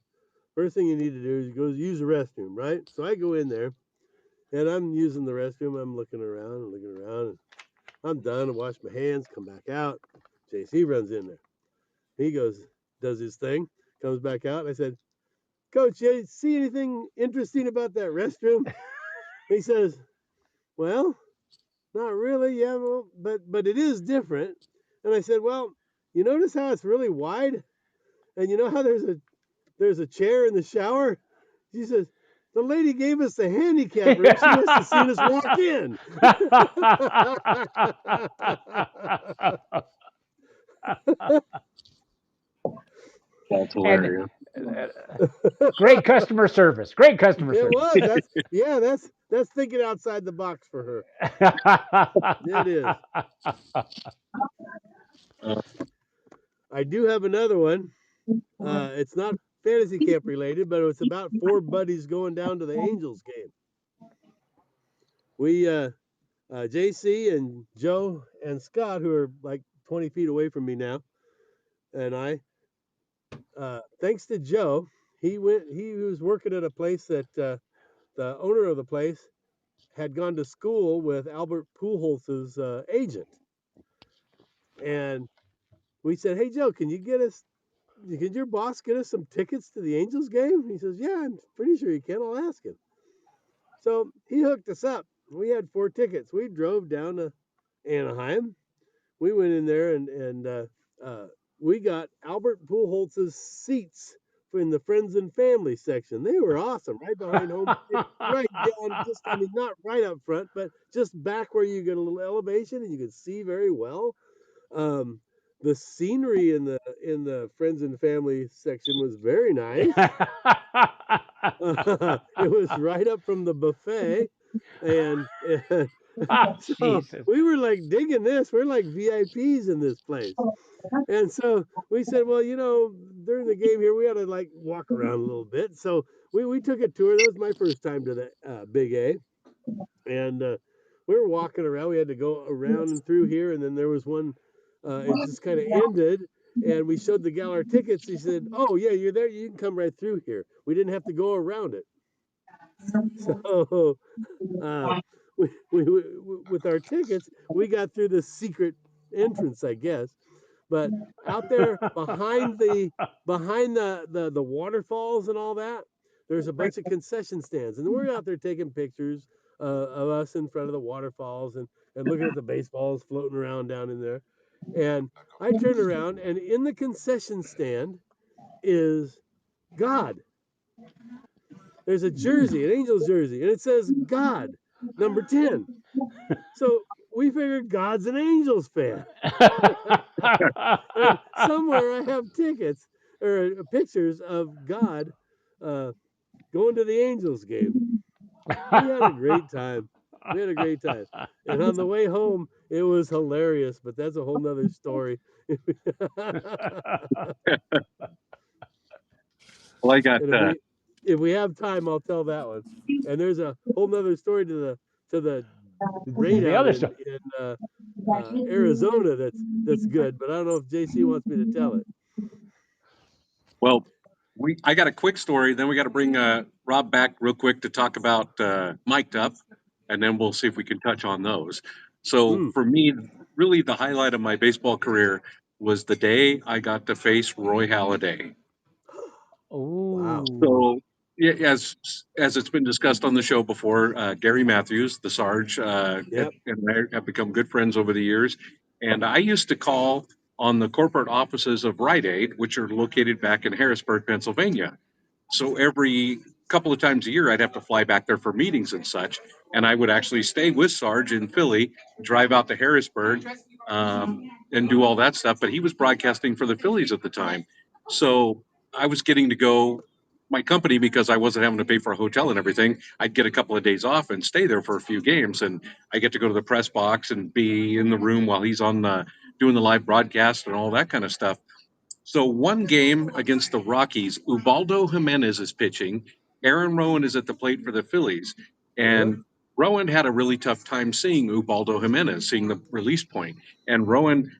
First thing you need to do is go use the restroom, right? So I go in there, and I'm using the restroom. I'm looking around, and I'm done. I wash my hands, come back out. JC runs in there. He goes, does his thing, comes back out. I said, Coach, you see anything interesting about that restroom? He says, well, not really. Yeah, well, but it is different. And I said, well, you notice how it's really wide, and you know how there's a chair in the shower. She says, the lady gave us the handicap room. She must have seen us walk in. That's And hilarious. great customer service. Great customer It service. was. That's thinking outside the box for her. It is. Uh, I do have another one. It's not fantasy camp related, but it's about four buddies going down to the Angels game. We JC and Joe and Scott, who are like 20 feet away from me now, and I, thanks to Joe, he was working at a place that the owner of the place had gone to school with Albert Pujols' agent. And we said, hey, Joe, can your boss get us some tickets to the Angels game? He says, yeah, I'm pretty sure he can. I'll ask him. So he hooked us up. We had 4 tickets. We drove down to Anaheim. We went in there and we got Albert Pujols' seats in the friends and family section. They were awesome, right behind home plate, right down, just I mean, not right up front, but just back where you get a little elevation and you could see very well. Um, the scenery in the friends and family section was very nice. It was right up from the buffet, and Oh, so Jesus. we were like digging this. We're like VIPs in this place. And so we said, well, during the game here, we ought to like walk around a little bit. So we took a tour. That was my first time to the Big A. And we were walking around. We had to go around and through here. And then there was one, it just kind of ended. And we showed the gal our tickets. He said, oh, yeah, you're there. You can come right through here. We didn't have to go around it. So uh, with our tickets, we got through the secret entrance, I guess. But out there behind the waterfalls and all that, there's a bunch of concession stands, and we're out there taking pictures of us in front of the waterfalls and looking at the baseballs floating around down in there. And I turn around, and in the concession stand is God. There's a jersey, an Angels jersey, and it says God, number 10. So we figured God's an Angels fan. And somewhere I have tickets or pictures of God uh, going to the Angels game. We had a great time. We had a great time. And on the way home, it was hilarious, but that's a whole nother story. well, I got And if we have time, I'll tell that one. And there's a whole nother story to the rain The out other stuff. in Arizona that's good, but I don't know if JC wants me to tell it. well, I got a quick story. Then we got to bring Rob back real quick to talk about mic'd up, and then we'll see if we can touch on those. So Mm, for me, really the highlight of my baseball career was the day I got to face Roy Halladay. wow. Oh. So, yeah, as it's been discussed on the show before, Gary Matthews, the Sarge, Yep. and I have become good friends over the years. And I used to call on the corporate offices of Rite Aid, which are located back in Harrisburg, Pennsylvania. So every couple of times a year, I'd have to fly back there for meetings and such. And I would actually stay with Sarge in Philly, drive out to Harrisburg, and do all that stuff. But he was broadcasting for the Phillies at the time. So I was getting to go my company because I wasn't having to pay for a hotel and everything. I'd get a couple of days off and stay there for a few games. And I get to go to the press box and be in the room while he's on doing the live broadcast and all that kind of stuff. So one game against the Rockies, Ubaldo Jimenez is pitching. Aaron Rowan is at the plate for the Phillies. Uh-huh. And Rowan had a really tough time seeing Ubaldo Jimenez, seeing the release point. And Rowan,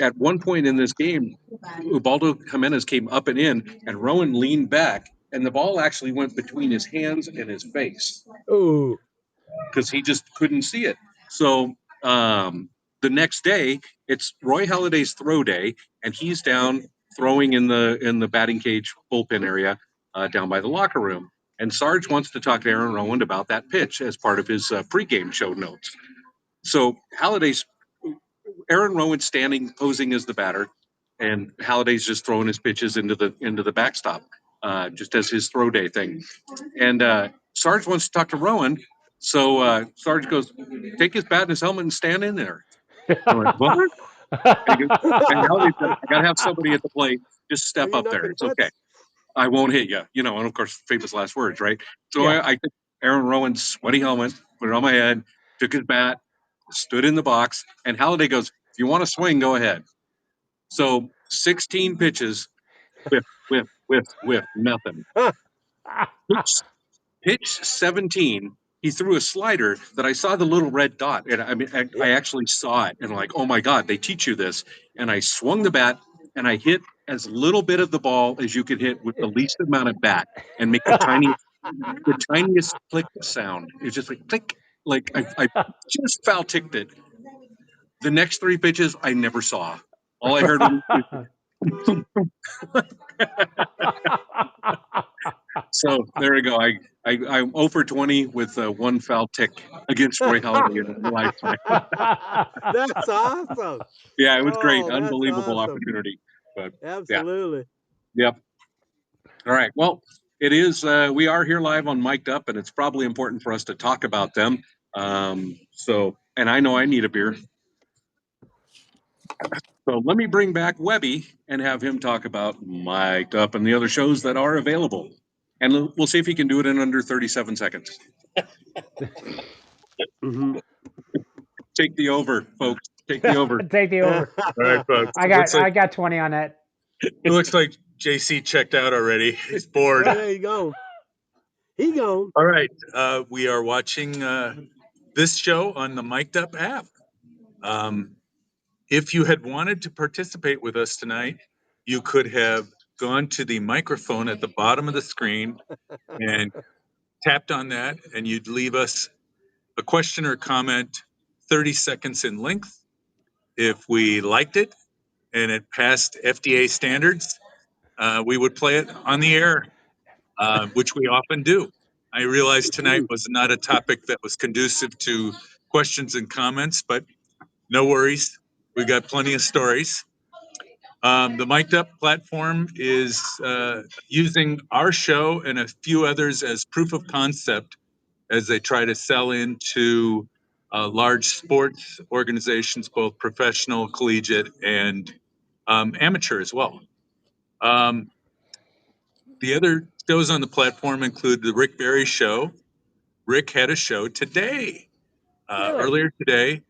at one point in this game, Ubaldo Jimenez came up and in, and Rowan leaned back, and the ball actually went between his hands and his face Oh, because he just couldn't see it. So the next day, it's Roy Halladay's throw day, and he's down throwing in the batting cage bullpen area down by the locker room. And Sarge wants to talk to Aaron Rowand about that pitch as part of his pregame show notes. So Halladay's Aaron Rowand's standing posing as the batter, and Halladay's just throwing his pitches into the backstop, just as his throw day thing. And Sarge wants to talk to Rowan, so Sarge goes, "Take his bat and his helmet and stand in there." I'm like, "What?" And he goes, and Halladay's like, "I gotta have somebody at the plate. Just are step you up not there. gonna It's okay. touch? I won't hit you." And of course, famous last words, right? So Yeah. I took Aaron Rowan's sweaty helmet, put it on my head, took his bat, stood in the box, and Halladay goes, "If you want to swing, go ahead." So 16 pitches, whiff, nothing. Pitch, pitch 17, he threw a slider that I saw the little red dot. And I mean, Yeah. I actually saw it and like, oh my God, they teach you this. And I swung the bat and I hit as little bit of the ball as you could hit with the least amount of bat and make the tiniest click sound. It was just like click, like I just foul ticked it. The next three pitches I never saw. All I heard was so there we go. I'm 0 for 20 with one foul tick against Roy Halladay in my lifetime. That's awesome. Yeah, it was great, Oh, that's unbelievable awesome. opportunity. But yeah, Absolutely. yep. All right. Well, it is. We are here live on Mic'd Up, and it's probably important for us to talk about them. And I know I need a beer. So let me bring back Webby and have him talk about Mic'd Up and the other shows that are available. And we'll see if he can do it in under 37 seconds. Mhm. Take the over, folks. Take the over. Take the over. All right, folks. I got 20 on that. It looks like JC checked out already. He's bored. Oh, there you go. He gone. All right. We are watching this show on the Mic'd Up app. If you had wanted to participate with us tonight, you could have gone to the microphone at the bottom of the screen and tapped on that, and you'd leave us a question or comment 30 seconds in length. If we liked it and it passed FDA standards, we would play it on the air, which we often do. I realized tonight was not a topic that was conducive to questions and comments, but no worries. We got plenty of stories. The Mic'd Up platform is using our show and a few others as proof of concept as they try to sell into large sports organizations, both professional, collegiate, and amateur as well. The other shows on the platform include the Rick Barry Show. Rick had a show today. Really? Earlier today,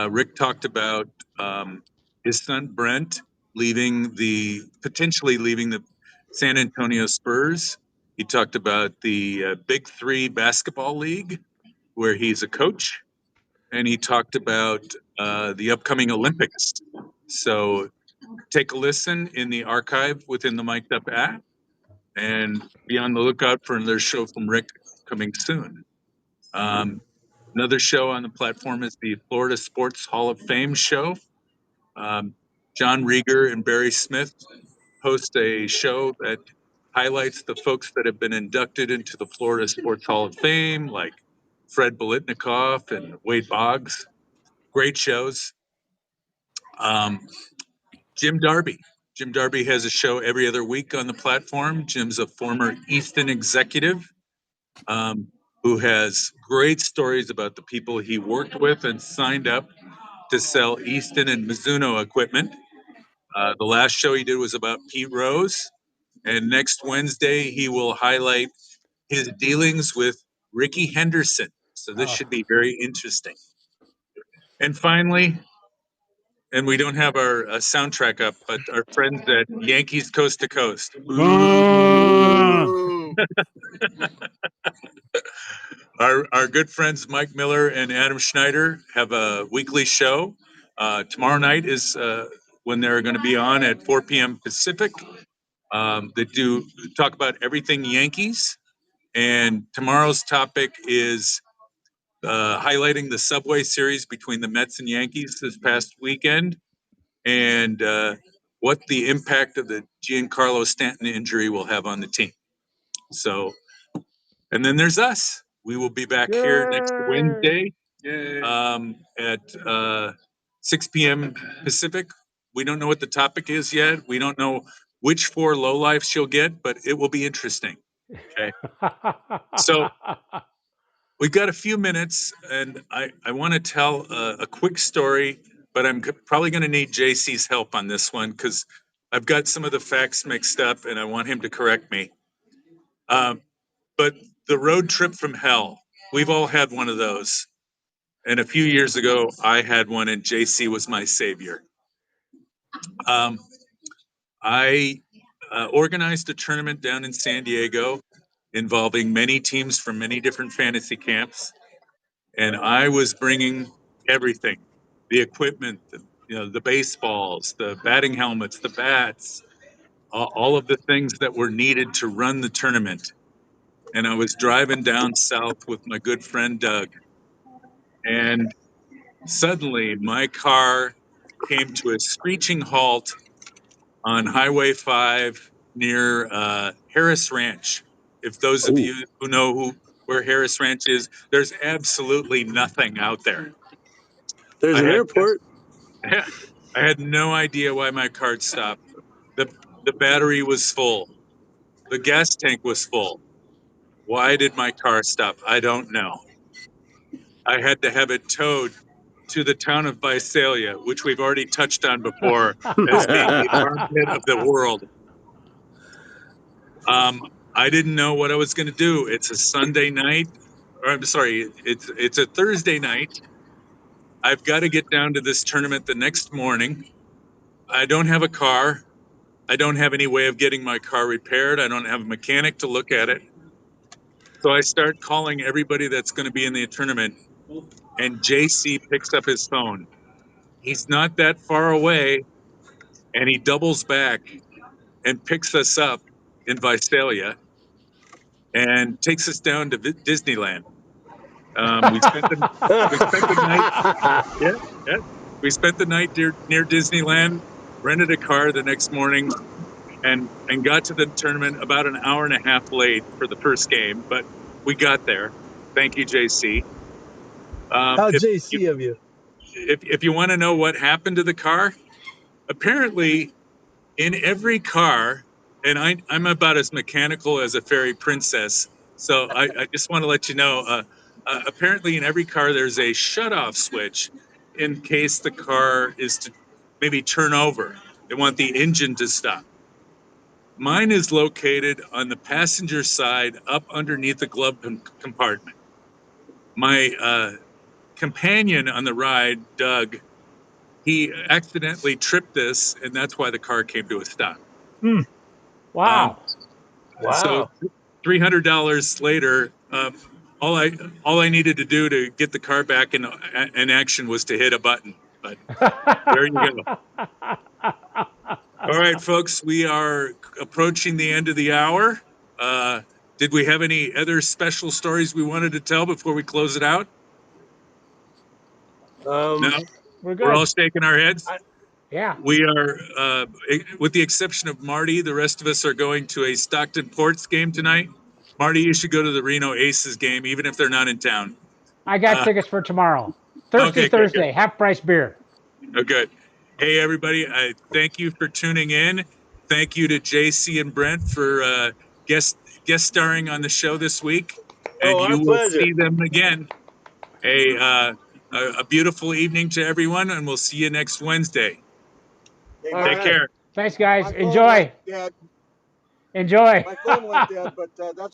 Rick talked about his son Brent potentially leaving the San Antonio Spurs. He talked about the Big Three basketball league, where he's a coach, and he talked about the upcoming Olympics. So take a listen in the archive within the Mic'd Up app, and be on the lookout for another show from Rick coming soon. Um, Another show on the platform is the Florida Sports Hall of Fame show. John Rieger and Barry Smith host a show that highlights the folks that have been inducted into the Florida Sports Hall of Fame, like Fred Biletnikoff and Wade Boggs. Great shows. Um, Jim Darby. Jim Darby has a show every other week on the platform. Jim's a former Easton executive um, who has great stories about the people he worked with and signed up to sell Easton and Mizuno equipment. The last show he did was about Pete Rose. And next Wednesday, he will highlight his dealings with Ricky Henderson. So this Oh. should be very interesting. And finally, and we don't have our soundtrack up, but our friends at Yankees Coast to Coast. Ooh. Our good friends Mike Miller and Adam Schneider have a weekly show. Tomorrow night is when they're going to be on at 4 p.m. Pacific. They do talk about everything Yankees. And tomorrow's topic is highlighting the Subway Series between the Mets and Yankees this past weekend, and what the impact of the Giancarlo Stanton injury will have on the team. So, and then there's us. We will be back here next Wednesday at 6 p.m. Pacific. We don't know what the topic is yet. We don't know which 4 lowlifes you'll get, but it will be interesting. Okay. So we've got a few minutes, and I want to tell a quick story, but I'm probably going to need JC's help on this one because I've got some of the facts mixed up, and I want him to correct me. But the road trip from hell, we've all had one of those. And a few years ago, I had one, and JC was my savior. I organized a tournament down in San Diego involving many teams from many different fantasy camps. And I was bringing everything, the equipment, the baseballs, the batting helmets, the bats, all of the things that were needed to run the tournament. And I was driving down south with my good friend Doug. And suddenly my car came to a screeching halt on Highway 5 near Harris Ranch. If those of you who know where Harris Ranch is, there's absolutely nothing out there. There's I an had airport. I had no idea why my car stopped. The battery was full. The gas tank was full. Why did my car stop? I don't know. I had to have it towed to the town of Visalia, which we've already touched on before as being the armpit of the world. I didn't know what I was going to do. It's a Sunday night, or I'm sorry, it's a Thursday night. I've got to get down to this tournament the next morning. I don't have a car. I don't have any way of getting my car repaired. I don't have a mechanic to look at it. So I start calling everybody that's going to be in the tournament, and JC picks up his phone. He's not that far away, and he doubles back and picks us up in Visalia and takes us down to Disneyland. We spent the night. Yeah, yeah. We spent the night near Disneyland. Rented a car the next morning, and got to the tournament about an hour and a half late for the first game, but we got there. Thank you, JC. How If you JC of you. if you want to know what happened to the car, apparently in every car, and I'm about as mechanical as a fairy princess, so I just want to let you know. Apparently, in every car, there's a shut-off switch in case the car is to maybe turn over. They want the engine to stop. Mine is located on the passenger side up underneath the glove compartment. My companion on the ride, Doug, he accidentally tripped this, and that's why the car came to a stop. Um, Wow. so Wow. $300 later, all I needed to do to get the car back in action was to hit a button. But there you go. All right, folks, we are approaching the end of the hour. Did we have any other special stories we wanted to tell before we close it out? No, We're we're all good. shaking our heads. Yeah. We are, with the exception of Marty, the rest of us are going to a Stockton Ports game tonight. Marty, you should go to the Reno Aces game, even if they're not in town. I got tickets for tomorrow. Thirsty Okay, good, Thursday, half price beer. Oh, good. Hey, everybody, I thank you for tuning in. Thank you to JC and Brent for guest starring on the show this week. Oh, And our you will pleasure. see them again. A beautiful evening to everyone, and we'll see you next Wednesday. Hey, All Take Marty, right. care. Thanks, guys. my phone went Enjoy. dead. Enjoy. My phone went dead, but that's